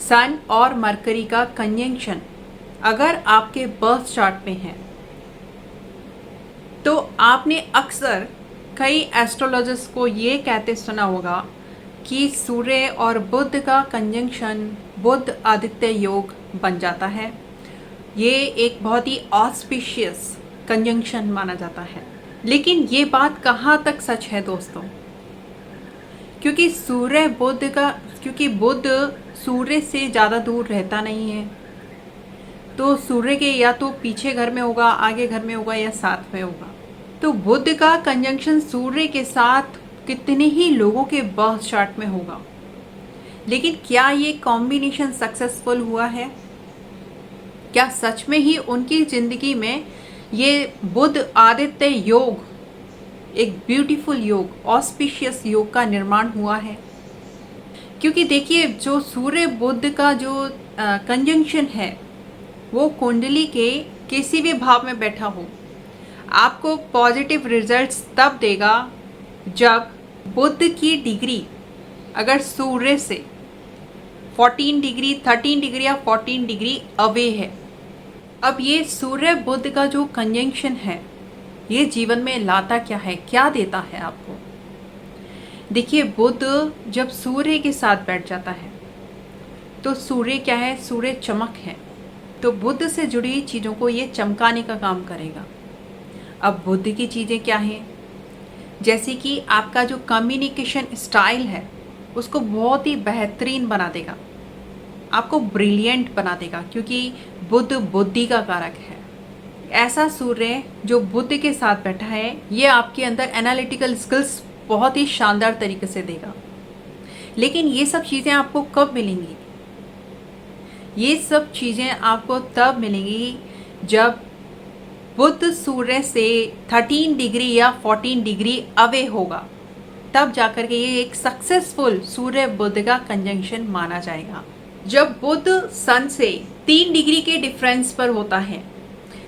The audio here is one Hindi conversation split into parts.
सन और मरकरी का कंजंक्शन अगर आपके बर्थ चार्ट में है तो आपने अक्सर कई एस्ट्रोलॉजिस्ट को ये कहते सुना होगा कि सूर्य और बुध का कंजंक्शन बुध आदित्य योग बन जाता है। ये एक बहुत ही ऑस्पिशियस कंजंक्शन माना जाता है। लेकिन ये बात कहाँ तक सच है दोस्तों? क्योंकि बुध सूर्य से ज़्यादा दूर रहता नहीं है, तो सूर्य के या तो पीछे घर में होगा, आगे घर में होगा या साथ में होगा। तो बुध का कंजंक्शन सूर्य के साथ कितने ही लोगों के बर्थ चार्ट में होगा, लेकिन क्या ये कॉम्बिनेशन सक्सेसफुल हुआ है? क्या सच में ही उनकी जिंदगी में ये बुध आदित्य योग, एक ब्यूटीफुल योग, ऑस्पिशियस योग का निर्माण हुआ है? क्योंकि देखिए, जो सूर्य बुध का जो कंजंक्शन है वो कुंडली के किसी भी भाव में बैठा हो, आपको पॉजिटिव रिजल्ट्स तब देगा जब बुध की डिग्री अगर सूर्य से 14 डिग्री, 13 डिग्री या 14 डिग्री अवे है। अब ये सूर्य बुध का जो कंजंक्शन है ये जीवन में लाता क्या है, क्या देता है आपको? देखिए, बुध जब सूर्य के साथ बैठ जाता है तो सूर्य क्या है? सूर्य चमक है, तो बुध से जुड़ी चीज़ों को ये चमकाने का काम करेगा। अब बुध की चीज़ें क्या हैं? जैसे कि आपका जो कम्युनिकेशन स्टाइल है उसको बहुत ही बेहतरीन बना देगा, आपको ब्रिलियंट बना देगा, क्योंकि बुध बुद्धि का कारक है। ऐसा सूर्य जो बुध के साथ बैठा है ये आपके अंदर एनालिटिकल स्किल्स बहुत ही शानदार तरीके से देगा। लेकिन ये सब चीज़ें आपको कब मिलेंगी? ये सब चीज़ें आपको तब मिलेंगी जब बुध सूर्य से 13 डिग्री या 14 डिग्री अवे होगा, तब जाकर के ये एक सक्सेसफुल सूर्य बुध का कंजंक्शन माना जाएगा। जब बुध सन से 3 डिग्री के डिफरेंस पर होता है,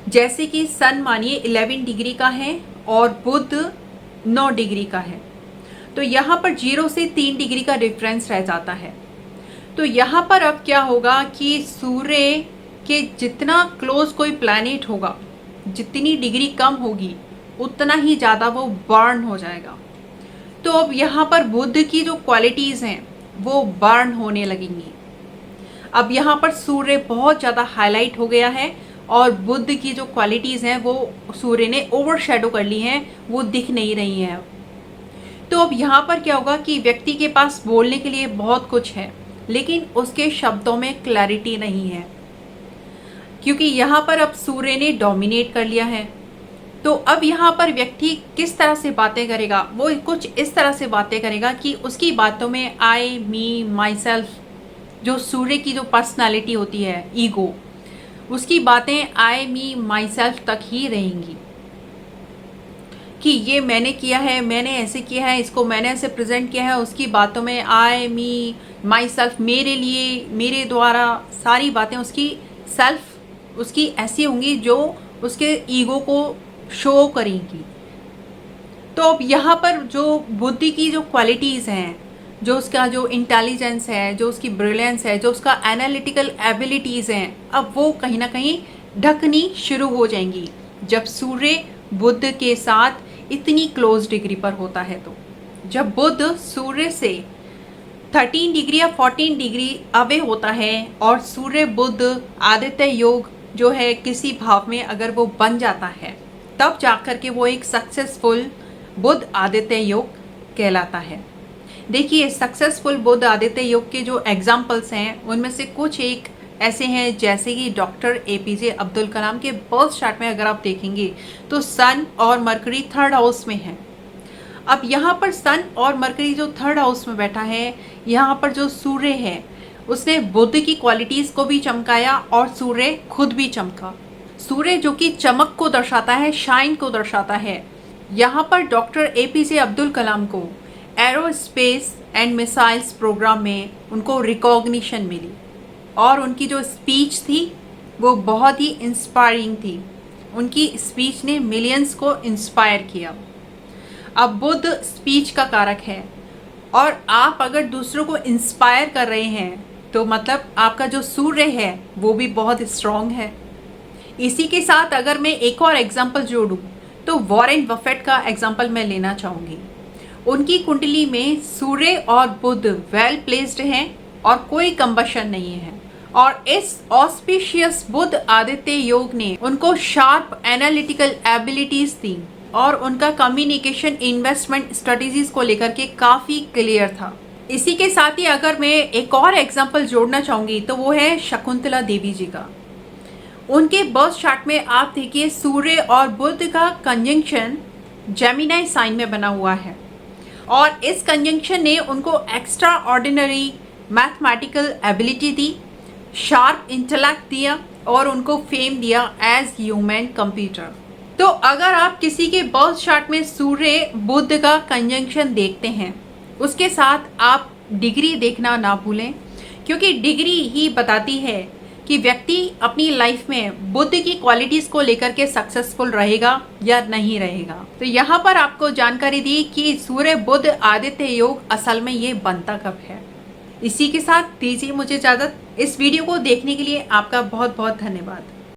जैसे कि सन मानिए 11 डिग्री का है और बुध 9 डिग्री का है, तो यहाँ पर 0 से 3 डिग्री का डिफरेंस रह जाता है। तो यहाँ पर अब क्या होगा कि सूर्य के जितना क्लोज कोई प्लैनेट होगा, जितनी डिग्री कम होगी उतना ही ज़्यादा वो बर्न हो जाएगा। तो अब यहाँ पर बुध की जो क्वालिटीज़ हैं वो बर्न होने लगेंगी। अब यहाँ पर सूर्य बहुत ज़्यादा हाईलाइट हो गया है और बुध की जो क्वालिटीज़ हैं वो सूर्य ने ओवरशैडो कर ली हैं, वो दिख नहीं रही हैं। तो अब यहाँ पर क्या होगा कि व्यक्ति के पास बोलने के लिए बहुत कुछ है, लेकिन उसके शब्दों में क्लैरिटी नहीं है, क्योंकि यहाँ पर अब सूर्य ने डोमिनेट कर लिया है। तो अब यहाँ पर व्यक्ति किस तरह से बातें करेगा? वो कुछ इस तरह से बातें करेगा कि उसकी बातों में आई, मी, माई सेल्फ, जो सूर्य की जो पर्सनालिटी होती है, ईगो, उसकी बातें आई, मी, माई सेल्फ तक ही रहेंगी कि ये मैंने किया है, मैंने ऐसे किया है, इसको मैंने ऐसे प्रेजेंट किया है। उसकी बातों में आई, मी, माई सेल्फ, मेरे लिए, मेरे द्वारा, सारी बातें उसकी सेल्फ उसकी ऐसी होंगी जो उसके ईगो को शो करेंगी। तो अब यहाँ पर जो बुद्धि की जो क्वालिटीज़ हैं, जो उसका जो इंटेलिजेंस है, जो उसकी ब्रिलियंस है, जो उसका एनालिटिकल एबिलिटीज़ हैं, अब वो कहीं ना कहीं ढकनी शुरू हो जाएंगी जब सूर्य बुध के साथ इतनी क्लोज डिग्री पर होता है। तो जब बुध सूर्य से 13 डिग्री या 14 डिग्री अवे होता है और सूर्य बुध आदित्य योग जो है किसी भाव में अगर वो बन जाता है, तब जाकर के वो एक सक्सेसफुल बुध आदित्य योग कहलाता है। देखिए, सक्सेसफुल बुध आदित्य योग के जो एग्जाम्पल्स हैं उनमें से कुछ एक ऐसे हैं, जैसे कि डॉक्टर एपीजे अब्दुल कलाम के बर्थ चार्ट में अगर आप देखेंगे तो सन और मरकरी 3rd हाउस में है। अब यहाँ पर सन और मरकरी जो 3rd हाउस में बैठा है, यहाँ पर जो सूर्य है उसने बुध की क्वालिटीज़ को भी चमकाया और सूर्य खुद भी चमका। सूर्य जो कि चमक को दर्शाता है, शाइन को दर्शाता है। यहाँ पर डॉक्टर एपीजे अब्दुल कलाम को एरोस्पेस एंड मिसाइल्स प्रोग्राम में उनको रिकॉग्निशन मिली और उनकी जो स्पीच थी वो बहुत ही इंस्पायरिंग थी। उनकी स्पीच ने मिलियंस को इंस्पायर किया। अब बुध स्पीच का कारक है और आप अगर दूसरों को इंस्पायर कर रहे हैं तो मतलब आपका जो सूर्य है वो भी बहुत स्ट्रांग है। इसी के साथ अगर मैं एक और एग्जाम्पल जोड़ूं तो वॉरेन बफेट का एग्जाम्पल मैं लेना चाहूँगी। उनकी कुंडली में सूर्य और बुध वेल प्लेस्ड हैं और कोई कंबशन नहीं है, और इस ऑस्पिशियस बुध आदित्य योग ने उनको शार्प एनालिटिकल एबिलिटीज दी और उनका कम्युनिकेशन इन्वेस्टमेंट स्ट्रेटेजीज को लेकर के काफ़ी क्लियर था। इसी के साथ ही अगर मैं एक और एग्जाम्पल जोड़ना चाहूँगी तो वो है शकुंतला देवी जी का। उनके बर्थ चार्ट में आप देखिए सूर्य और बुध का कंजंक्शन जेमिनी साइन में बना हुआ है, और इस कंजंक्शन ने उनको एक्स्ट्रा ऑर्डिनरी मैथमेटिकल एबिलिटी दी, शार्प इंटेलेक्ट दिया और उनको फेम दिया एज ह्यूमन कंप्यूटर। तो अगर आप किसी के बर्थ चार्ट में सूर्य बुध का कंजंक्शन देखते हैं, उसके साथ आप डिग्री देखना ना भूलें, क्योंकि डिग्री ही बताती है कि व्यक्ति अपनी लाइफ में बुध की क्वालिटीज़ को लेकर के सक्सेसफुल रहेगा या नहीं रहेगा। तो यहाँ पर आपको जानकारी दी कि सूर्य बुध आदित्य योग असल में ये बनता कब है। इसी के साथ दीजिए मुझे इजाज़त। इस वीडियो को देखने के लिए आपका बहुत बहुत धन्यवाद।